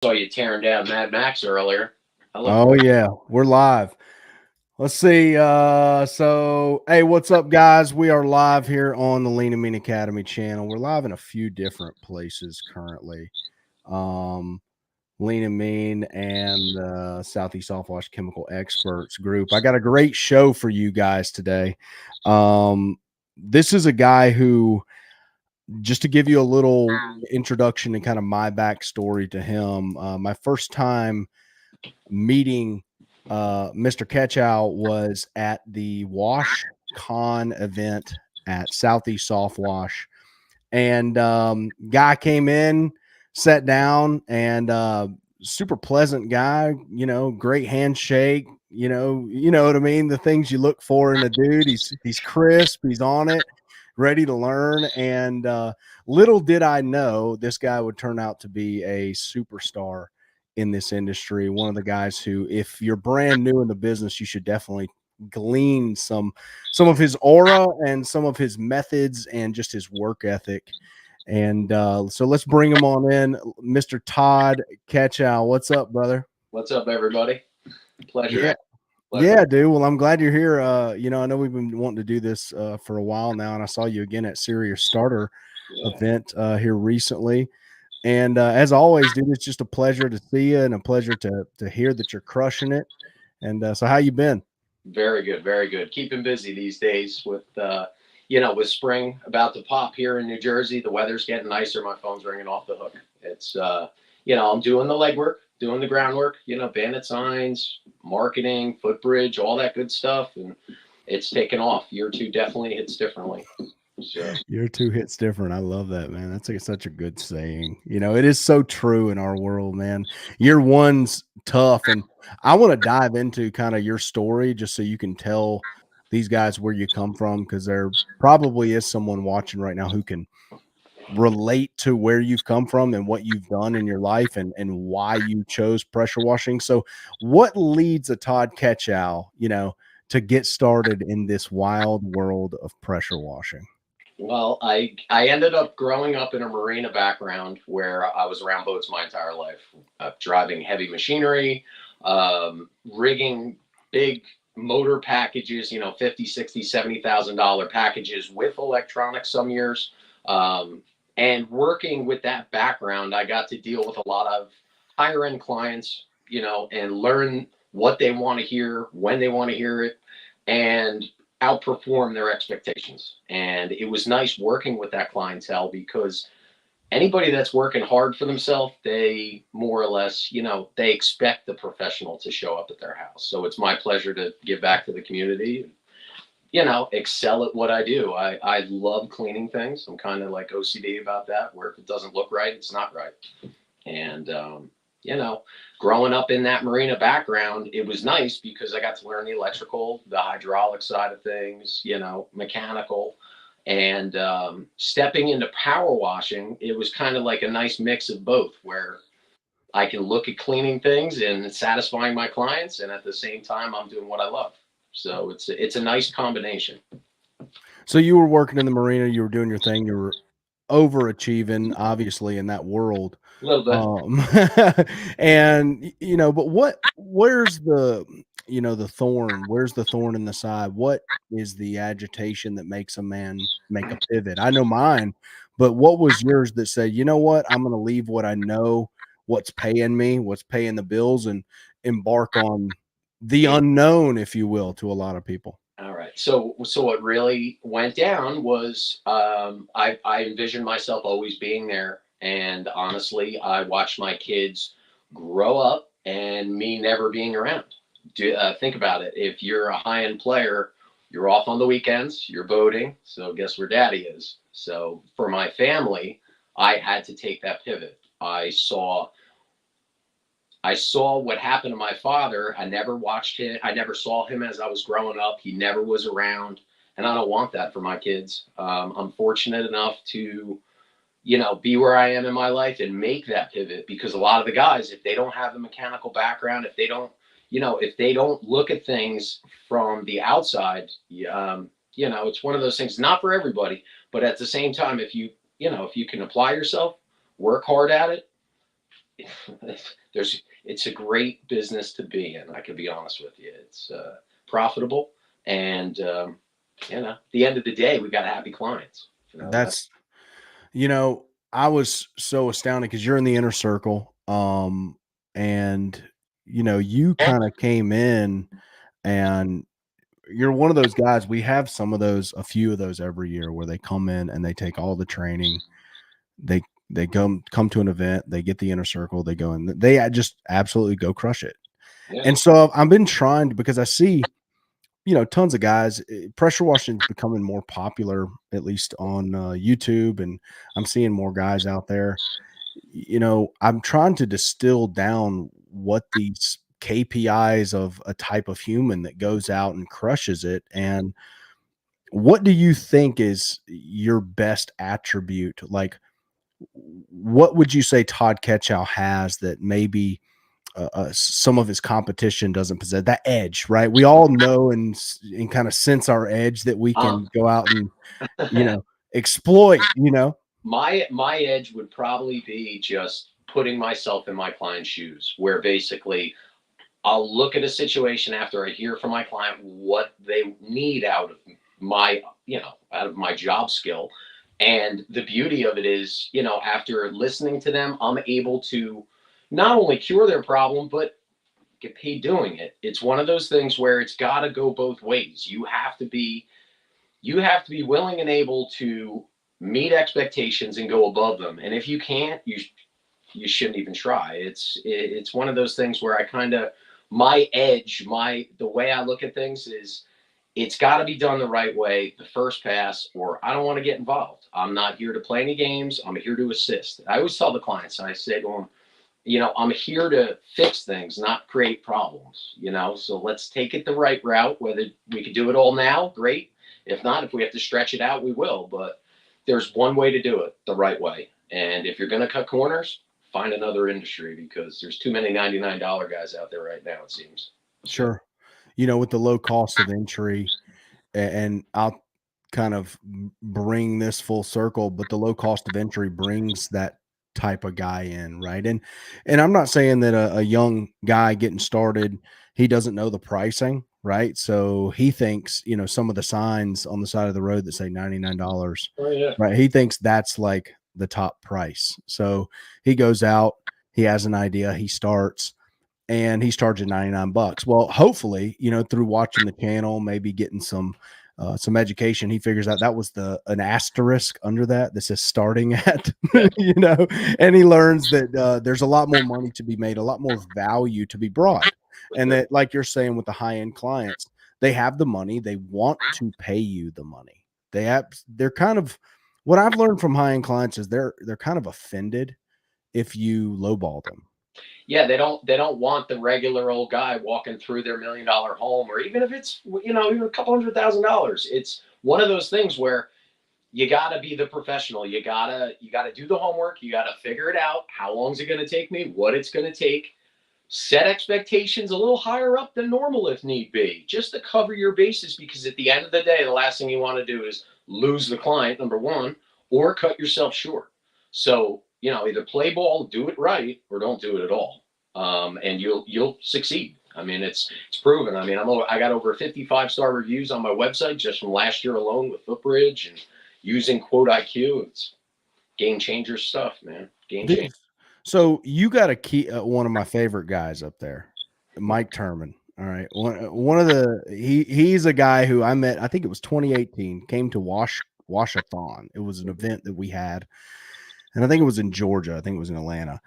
Saw you tearing down Mad Max earlier. I look Oh forward. yeah, we're live. Let's see. So hey, what's up, guys? We are live here on the Lean and Mean Academy channel. We're live in a few different places currently. Um, Lean and Mean and Southeast Softwash Chemical Experts group. I got a great show for you guys today. This is a guy who, just to give you a little introduction and kind of my backstory to him, my first time meeting Mr. Ketchow was at the Wash Con event at Southeast Softwash. And guy came in, sat down, and super pleasant guy, great handshake, you know what I mean? The things you look for in a dude. He's crisp, he's on it, ready to learn. And little did I know this guy would turn out to be a superstar in this industry. One of the guys who, if you're brand new in the business, you should definitely glean some of his aura and some of his methods and just his work ethic. And so let's bring him on in, Mr. Todd Ketchow. What's up, brother? What's up, everybody? Pleasure. Yeah. Pleasure. Yeah, dude. Well, I'm glad you're here. I know we've been wanting to do this for a while now, and I saw you again at Serious Starter Yeah. event here recently. And as always, dude, it's just a pleasure to see you and a pleasure to hear that you're crushing it. And so, how you been? Very good. Very good. Keeping busy these days with, with spring about to pop here in New Jersey. The weather's getting nicer. My phone's ringing off the hook. It's, I'm doing the legwork, doing the groundwork. Bandit signs, marketing, footbridge, all that good stuff, and it's taken off. Year two definitely hits differently. So Your two hits different. I love that, man. That's such a good saying. It is so true in our world, man. Year one's tough. And I want to dive into kind of your story just so you can tell these guys where you come from, because there probably is someone watching right now who can relate to where you've come from and what you've done in your life and why you chose pressure washing. So, what leads a Todd Ketchow, to get started in this wild world of pressure washing? Well, I ended up growing up in a marina background where I was around boats my entire life, driving heavy machinery, rigging big motor packages, 50, 60, $70,000 packages with electronics some years. And working with that background, I got to deal with a lot of higher end clients, and learn what they want to hear, when they want to hear it, and outperform their expectations. And it was nice working with that clientele because anybody that's working hard for themselves, they more or less, they expect the professional to show up at their house. So it's my pleasure to give back to the community, excel at what I do. I love cleaning things. I'm kind of like OCD about that, where if it doesn't look right, it's not right. And, you know, growing up in that marina background, it was nice because I got to learn the electrical, the hydraulic side of things, mechanical. And stepping into power washing, it was kind of like a nice mix of both, where I can look at cleaning things and satisfying my clients, and at the same time, I'm doing what I love. So it's a nice combination. So you were working in the marina, you were doing your thing, you were overachieving, obviously, in that world. A little bit. Um, and but where's the thorn? Where's the thorn in the side? What is the agitation that makes a man make a pivot? I know mine, but what was yours that said, you know what, I'm going to leave what I know, what's paying me, what's paying the bills, and embark on the unknown, if you will, to a lot of people? All right. So what really went down was I envisioned myself always being there, and honestly, I watched my kids grow up and me never being around. Think about it. If you're a high end player, you're off on the weekends, you're boating. So guess where daddy is? So for my family, I had to take that pivot. I saw what happened to my father. I never watched him. I never saw him as I was growing up. He never was around. And I don't want that for my kids. I'm fortunate enough to, be where I am in my life and make that pivot, because a lot of the guys, if they don't have the mechanical background, if they don't look at things from the outside, it's one of those things, not for everybody, but at the same time, if you can apply yourself, work hard at it, it's a great business to be in. I can be honest with you. It's profitable, and at the end of the day, we got happy clients. That's That's, you know, I was so astounded because you're in the inner circle. And you kind of came in and you're one of those guys. We have a few of those every year where they come in and they take all the training. They they come to an event, they get the inner circle, they go in, they just absolutely go crush it. yeah, And so I've been trying to, because I see, tons of guys. Pressure washing is becoming more popular, at least on YouTube, and I'm seeing more guys out there. I'm trying to distill down what these KPIs of a type of human that goes out and crushes it. And what do you think is your best attribute? Like, what would you say Todd Ketchow has that maybe some of his competition doesn't possess? That edge, right? We all know and kind of sense our edge that we um, can go out and exploit. my edge would probably be just putting myself in my client's shoes, where basically I'll look at a situation after I hear from my client what they need out of my, out of my job skill. And the beauty of it is, after listening to them, I'm able to not only cure their problem, but get paid doing it. It's one of those things where it's got to go both ways. You have to be willing and able to meet expectations and go above them. And if you can't, you shouldn't even try. It's one of those things where I kind of, my edge, the way I look at things is, it's got to be done the right way, the first pass, or I don't want to get involved. I'm not here to play any games. I'm here to assist. I always tell the clients, I say to them, I'm here to fix things, not create problems, so let's take it the right route. Whether we could do it all now, great. If not, if we have to stretch it out, we will. But there's one way to do it the right way. And if you're going to cut corners, find another industry, because there's too many $99 guys out there right now, it seems. So, Sure. With the low cost of entry, and I'll kind of bring this full circle, but the low cost of entry brings that type of guy in, right? And I'm not saying that a young guy getting started, he doesn't know the pricing, right? So he thinks, some of the signs on the side of the road that say $99, oh, yeah. right? He thinks that's like the top price. So he goes out, he has an idea, he starts, and he's charging 99 bucks. Well, hopefully, through watching the channel, maybe getting some education, he figures out that was an asterisk under that says starting at, Yeah. and he learns that there's a lot more money to be made, a lot more value to be brought. And that, like you're saying, with the high-end clients, they have the money, they want to pay you the money. They're kind of, what I've learned from high-end clients is they're kind of offended if you lowball them. Yeah, they don't want the regular old guy walking through their $1 million home, or even if it's, even a couple $100,000. It's one of those things where you got to be the professional. You got to do the homework. You got to figure it out. How long is it going to take me? What it's going to take. Set expectations a little higher up than normal if need be, just to cover your bases, because at the end of the day, the last thing you want to do is lose the client, number one, or cut yourself short. So, either play ball, do it right, or don't do it at all. And you'll succeed. I mean, it's proven. I mean, I got over 55-star reviews on my website just from last year alone with Footbridge and using Quote IQ. It's game changer stuff, man. Game changer. So you got a key, one of my favorite guys up there, Mike Turman. All right, one of he's a guy who I met. I think it was 2018. Came to Washathon. It was an event that we had, and I think it was in Georgia. I think it was in Atlanta.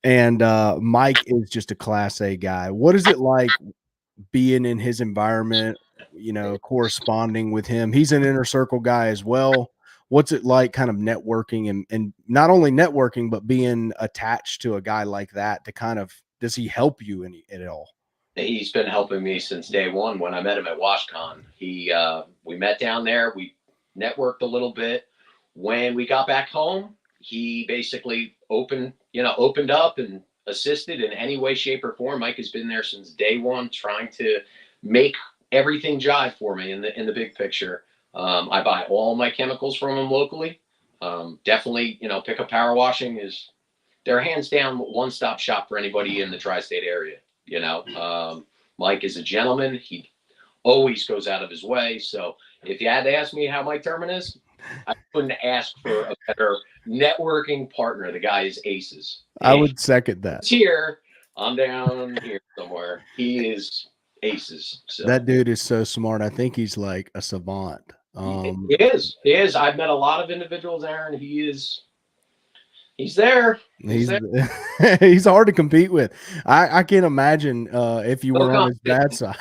And Mike is just a Class A guy. What is it like being in his environment, corresponding with him? He's an inner circle guy as well. What's it like kind of networking and not only networking, but being attached to a guy like that to kind of, does he help you at all? He's been helping me since day one when I met him at WashCon. We met down there. We networked a little bit. When we got back home, he basically opened up and assisted in any way, shape, or form. Mike has been there since day one, trying to make everything jive for me in the big picture. I buy all my chemicals from him locally. Definitely, pickup power washing is they're hands down one-stop shop for anybody in the tri-state area. You know, Mike is a gentleman. He always goes out of his way. So if you had to ask me how Mike Turman is, I couldn't ask for a better networking partner. The guy is aces. I would second that. He's here. I'm down here somewhere. He is aces. So That dude is so smart. I think he's like a savant. he is. He is. I've met a lot of individuals, Aaron. He's there. He's he's hard to compete with. I can't imagine if you were on his bad side.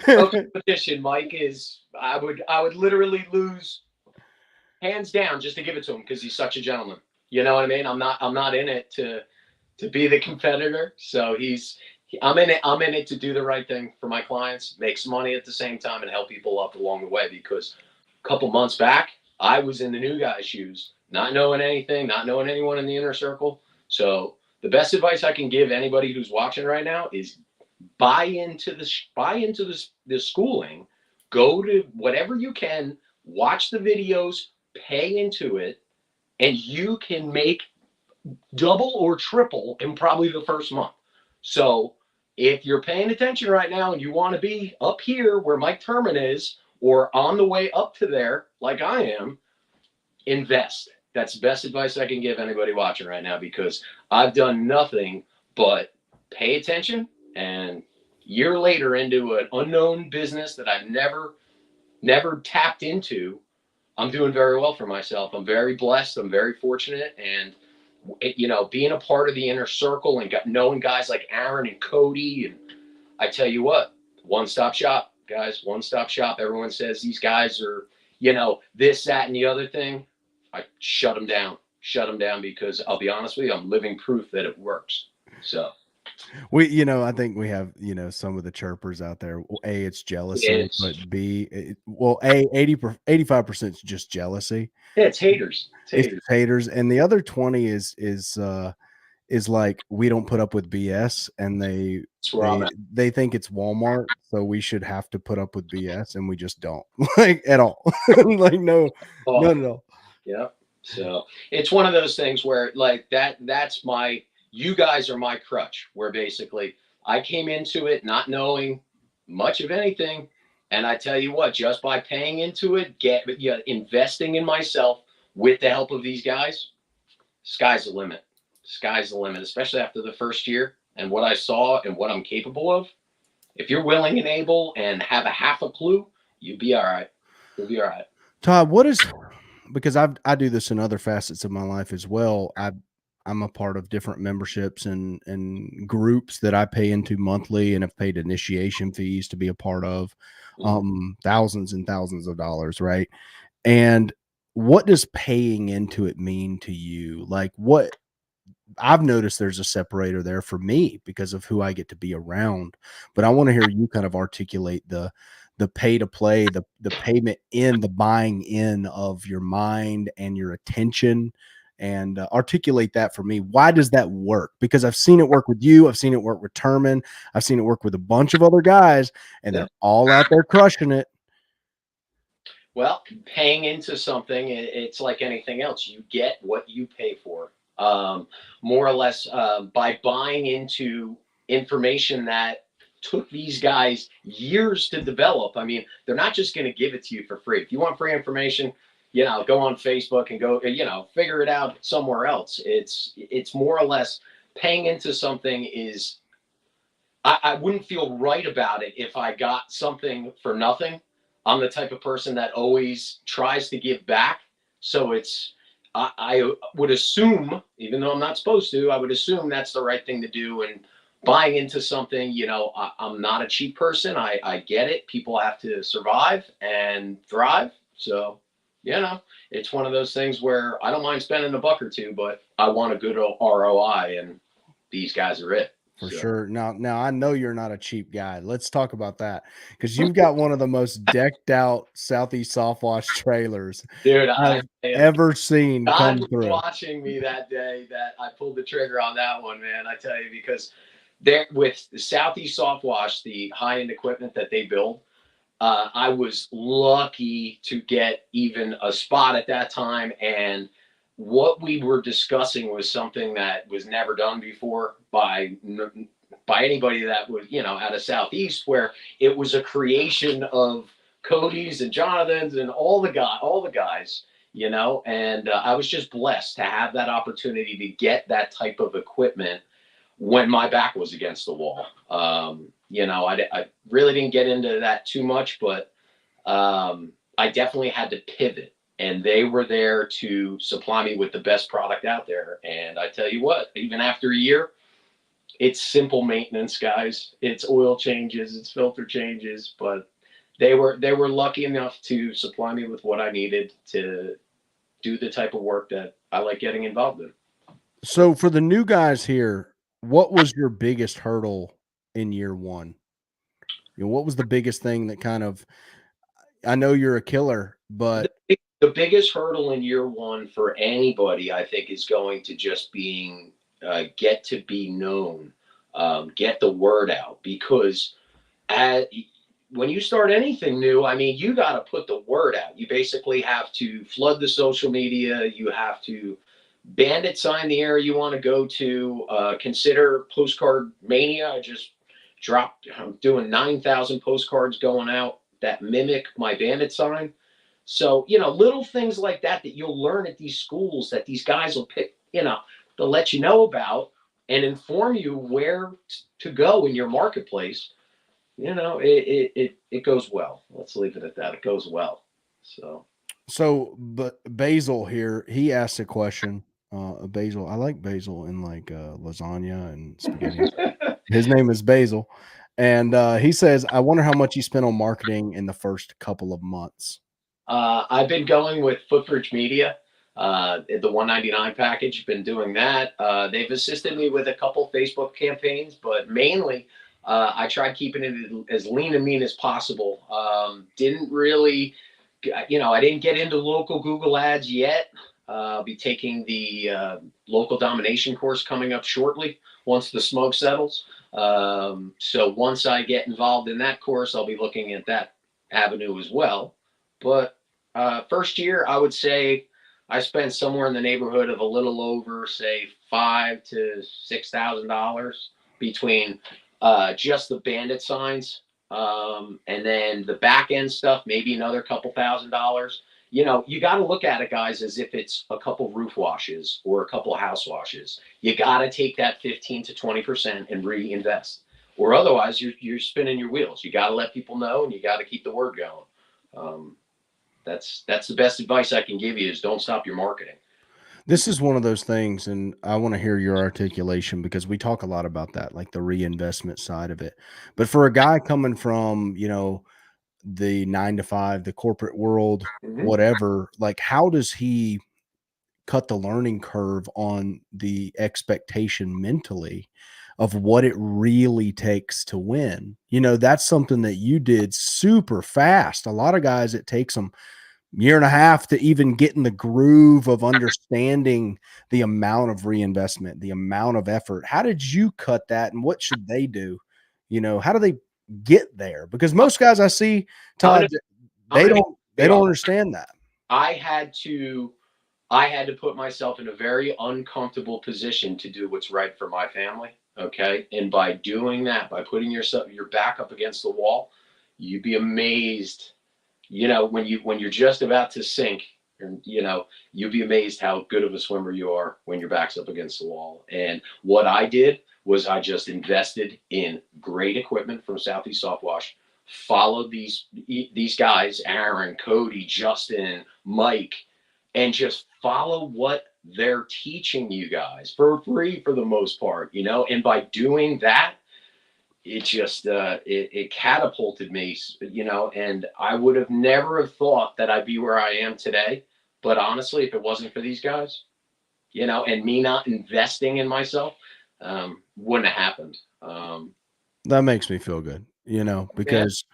No competition. Mike is. I would literally lose hands down just to give it to him because he's such a gentleman. You know what I mean? I'm not in it to be the competitor. So I'm in it to do the right thing for my clients, make some money at the same time, and help people up along the way. Because a couple months back, I was in the new guy's shoes, not knowing anything, not knowing anyone in the inner circle. So the best advice I can give anybody who's watching right now is buy into the schooling, go to whatever you can, watch the videos, pay into it, and you can make double or triple in probably the first month. So if you're paying attention right now and you want to be up here where Mike Turman is, or on the way up to there like I am, invest. That's the best advice I can give anybody watching right now, because I've done nothing but pay attention, and year later into an unknown business that I've never tapped into, I'm doing very well for myself. I'm very blessed. I'm very fortunate. And, being a part of the inner circle and knowing guys like Aaron and Cody, and I tell you what, one-stop shop, guys, one-stop shop. Everyone says these guys are, this, that, and the other thing. I shut them down because I'll be honest with you, I'm living proof that it works. So I think we have, some of the chirpers out there. A, it's jealousy, but B, 85% is just jealousy. Yeah, it's haters. It's haters. And the other 20 is like, we don't put up with BS, and they think it's Walmart, so we should have to put up with BS, and we just don't, like, at all. Like, no, not at all. Yeah. So it's one of those things where, like, that's you guys are my crutch, where basically I came into it not knowing much of anything. And I tell you what, just by paying into it, investing in myself with the help of these guys, sky's the limit. Sky's the limit, especially after the first year and what I saw and what I'm capable of. If you're willing and able and have a half a clue, you'll be all right. You'll be all right. Todd, because I do this in other facets of my life as well. I'm a part of different memberships and groups that I pay into monthly, and have paid initiation fees to be a part of, thousands and thousands of dollars. Right. And what does paying into it mean to you? Like, what I've noticed, there's a separator there for me because of who I get to be around, but I want to hear you kind of articulate the pay to play, the payment in, the buying in of your mind and your attention, and articulate that for me. Why does that work? Because I've seen it work with you. I've seen it work with Turman. I've seen it work with a bunch of other guys, and they're all out there crushing it. Well, paying into something, it's like anything else. You get what you pay for, more or less, by buying into information that took these guys years to develop. I mean, they're not just going to give it to you for free. If you want free information, go on Facebook and go, figure it out somewhere else. It's more or less paying into something is, I wouldn't feel right about it if I got something for nothing. I'm the type of person that always tries to give back. So I would assume, even though I'm not supposed to, I would assume that's the right thing to do. And buying into something, I'm not a cheap person. I get it. People have to survive and thrive. So, it's one of those things where I don't mind spending a buck or two, but I want a good ROI, and these guys are it. For sure. Now I know you're not a cheap guy. Let's talk about that, because you've got one of the most decked out Southeast Softwash trailers, dude, I've ever seen come through. Watching me that day that I pulled the trigger on that one, man. I tell you, because there with the Southeast Softwash, the high-end equipment that they build, I was lucky to get even a spot at that time. And what we were discussing was something that was never done before by anybody that was, out of Southeast, where it was a creation of Cody's and Jonathan's and all the guys, and I was just blessed to have that opportunity to get that type of equipment when my back was against the wall. I really didn't get into that too much, but I definitely had to pivot, and they were there to supply me with the best product out there. And I tell you what, even after a year, it's simple maintenance, guys. It's oil changes, it's filter changes, but they were lucky enough to supply me with what I needed to do the type of work that I like getting involved in. So for the new guys here, what was your biggest hurdle in year one? What was the biggest thing that kind of, I know you're a killer, The, but the biggest hurdle in year one for anybody, I think, is going to just being get to be known, get the word out, because at, when you start anything new, I mean, you got to put the word out. You basically have to flood the social media. You have to bandit sign the area you want to go to. Consider postcard mania. I just dropped. I'm doing 9,000 postcards going out that mimic my bandit sign. So little things like that that you'll learn at these schools that these guys will pick. They'll let you know about and inform you where to go in your marketplace. It goes well. Let's leave it at that. It goes well. So but Basil here, he asked a question. Basil, I like basil in like lasagna and spaghetti. His name is Basil, and he says, "I wonder how much you spent on marketing in the first couple of months." I've been going with Footbridge Media, the 199 package. Been doing that. They've assisted me with a couple Facebook campaigns, but mainly I tried keeping it as lean and mean as possible. Didn't really, I didn't get into local Google ads yet. I'll be taking the local domination course coming up shortly once the smoke settles. So once I get involved in that course, I'll be looking at that avenue as well. But first year, I would say I spent somewhere in the neighborhood of a little over, say, $5,000 to $6,000 between just the bandit signs, and then the back end stuff, maybe another couple $1,000. You got to look at it, guys, as if it's a couple roof washes or a couple house washes. You got to take that 15 to 20% and reinvest, or otherwise you're spinning your wheels. You got to let people know, and you got to keep the word going. Um, that's the best advice I can give you, is don't stop your marketing. This is one of those things, and I want to hear your articulation because we talk a lot about that, like the reinvestment side of it. But for a guy coming from, the 9 to 5, the corporate world, Mm-hmm. whatever, like how does he cut the learning curve on the expectation mentally of what it really takes to win? That's something that you did super fast. A lot of guys, it takes them year and a half to even get in the groove of understanding the amount of reinvestment, the amount of effort. How did you cut that, and what should they do? How do they get there? Because most guys I see, I'm gonna Todd, I'm they gonna be don't they straight don't up. understand that. I had to I had to put myself in a very uncomfortable position to do what's right for my family. Okay. And by doing that, by putting your back up against the wall, you'd be amazed, when you're just about to sink, you'd be amazed how good of a swimmer you are when your back's up against the wall. And what I did was I just invested in great equipment from Southeast Softwash, followed these guys, Aaron, Cody, Justin, Mike, and just follow what they're teaching you guys for free for the most part, and by doing that, it just it catapulted me, and I would have never have thought that I'd be where I am today. But honestly, if it wasn't for these guys, and me not investing in myself, wouldn't have happened. That makes me feel good, Yeah. because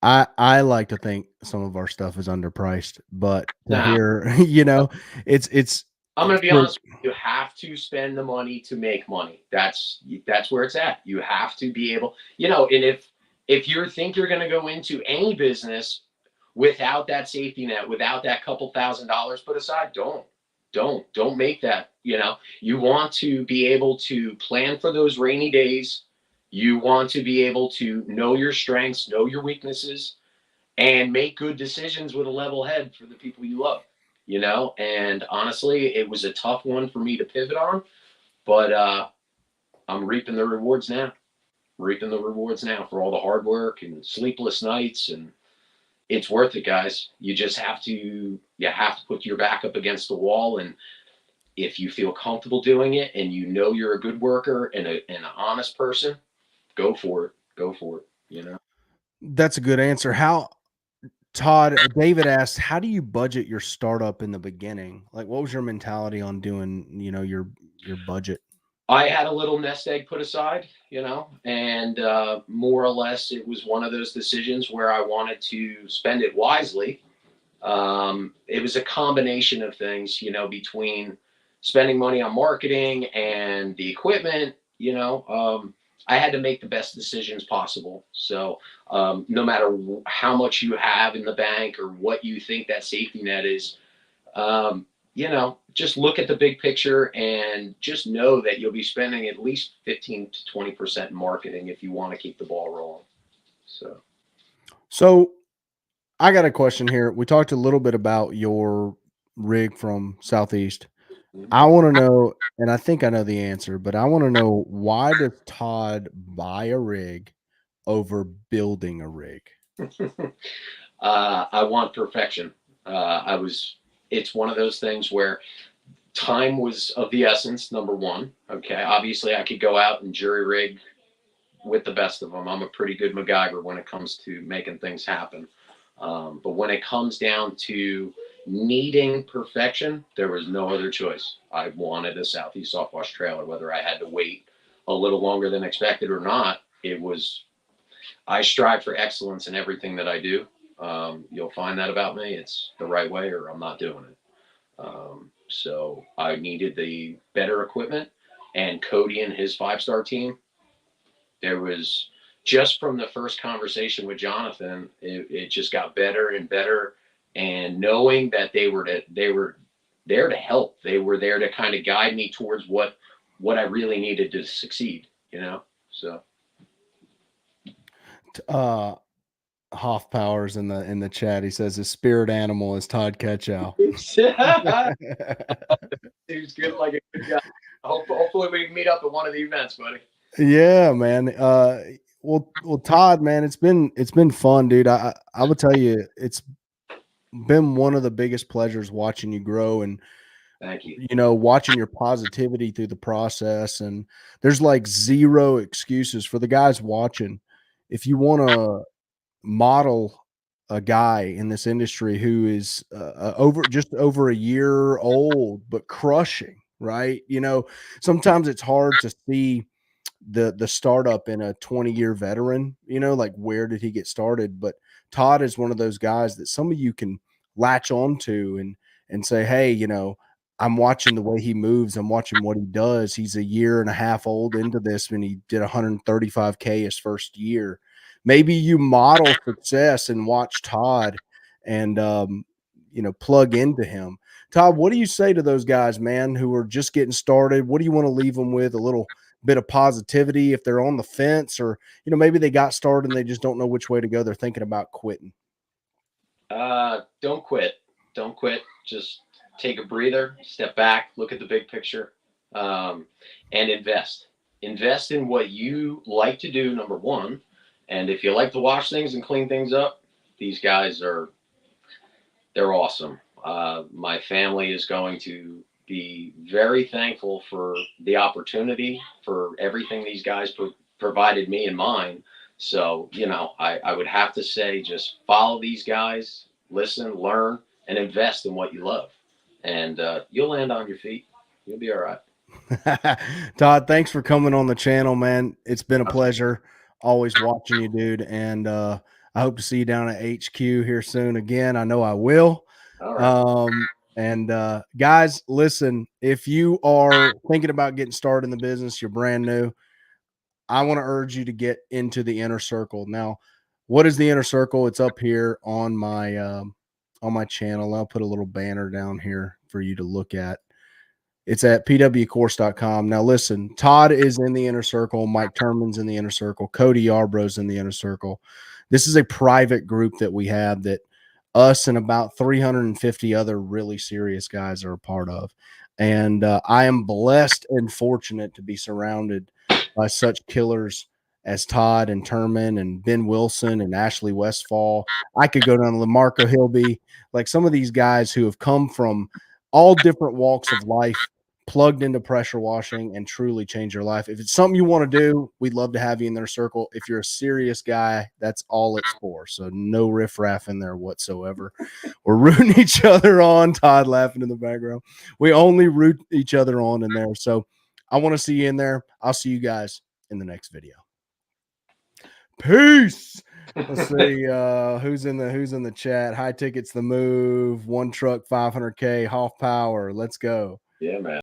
I like to think some of our stuff is underpriced, but to Now, hear, it's I'm going to be for honest, you have to spend the money to make money. That's where it's at. You have to be able, and if you think you're going to go into any business without that safety net, without that couple $1,000 put aside, don't. Don't make that. You want to be able to plan for those rainy days. You want to be able to know your strengths, know your weaknesses, and make good decisions with a level head for the people you love. And honestly, it was a tough one for me to pivot on, but I'm reaping the rewards now. Reaping the rewards now for all the hard work and sleepless nights, and it's worth it, guys. You have to put your back up against the wall, and if you feel comfortable doing it and you're a good worker and an honest person, go for it. Go for it. That's a good answer. How Todd, David asked, how do you budget your startup in the beginning? Like, what was your mentality on doing, your budget? I had a little nest egg put aside, and more or less it was one of those decisions where I wanted to spend it wisely. It was a combination of things, between spending money on marketing and the equipment. I had to make the best decisions possible. So no matter how much you have in the bank or what you think that safety net is, just look at the big picture and just know that you'll be spending at least 15 to 20% in marketing if you want to keep the ball rolling. So I got a question here. We talked a little bit about your rig from Southeast. I want to know, and I think I know the answer, but I want to know, why does Todd buy a rig over building a rig? I want perfection. It's one of those things where time was of the essence, number one. Okay. Obviously, I could go out and jury rig with the best of them. I'm a pretty good MacGyver when it comes to making things happen. But when it comes down to needing perfection, there was no other choice. I wanted a Southeast Softwash trailer, whether I had to wait a little longer than expected or not. I strive for excellence in everything that I do. You'll find that about me. It's the right way, or I'm not doing it. So I needed the better equipment, and Cody and his 5-star team. There was, just from the first conversation with Jonathan, it just got better and better. And knowing that they were there to help, they were there to kind of guide me towards what I really needed to succeed. So. Hoff Powers in the chat. He says his spirit animal is Todd Ketchow. Seems good, like a good guy. Hopefully we can meet up at one of the events, buddy. Yeah, man. Well, Todd, man, it's been fun, dude. I would tell you, it's been one of the biggest pleasures watching you grow, and thank you. Watching your positivity through the process. And there's like zero excuses for the guys watching. If you want to model a guy in this industry who is just over a year old but crushing, right? Sometimes it's hard to see the startup in a 20-year veteran, like, where did he get started? But Todd is one of those guys that some of you can latch onto and say, hey, I'm watching the way he moves. I'm watching what he does. He's a year and a half old into this, and he did 135K his first year. Maybe you model success and watch Todd and, plug into him. Todd, what do you say to those guys, man, who are just getting started? What do you want to leave them with? A little bit of positivity if they're on the fence, or, maybe they got started and they just don't know which way to go. They're thinking about quitting. Don't quit. Don't quit. Just take a breather, step back, look at the big picture, and invest. Invest in what you like to do, number one. And if you like to wash things and clean things up, these guys they're awesome. My family is going to be very thankful for the opportunity, for everything these guys provided me and mine. So, I would have to say, just follow these guys, listen, learn, and invest in what you love. And you'll land on your feet. You'll be all right. Todd, thanks for coming on the channel, man. It's been a pleasure always watching you, dude. And I hope to see you down at HQ here soon again. I know I will. All right. And guys, listen, if you are thinking about getting started in the business, you're brand new, I want to urge you to get into the inner circle. Now, what is the inner circle? It's up here on my channel. I'll put a little banner down here for you to look at. It's at pwcourse.com. Now, listen, Todd is in the inner circle. Mike Turman's in the inner circle. Cody Yarbrough's in the inner circle. This is a private group that we have that us and about 350 other really serious guys are a part of. And I am blessed and fortunate to be surrounded by such killers as Todd and Turman and Ben Wilson and Ashley Westfall. I could go down to LaMarco Hilby, like some of these guys who have come from all different walks of life, plugged into pressure washing, and truly change your life. If it's something you want to do, we'd love to have you in their circle. If you're a serious guy, that's all it's for. So no riffraff in there whatsoever. We're rooting each other on. Todd laughing in the background. We only root each other on in there. So I want to see you in there. I'll see you guys in the next video. Peace. Let's see who's in the chat. High Tickets the Move, One Truck 500K, Hoff Power. Let's go. Yeah, man.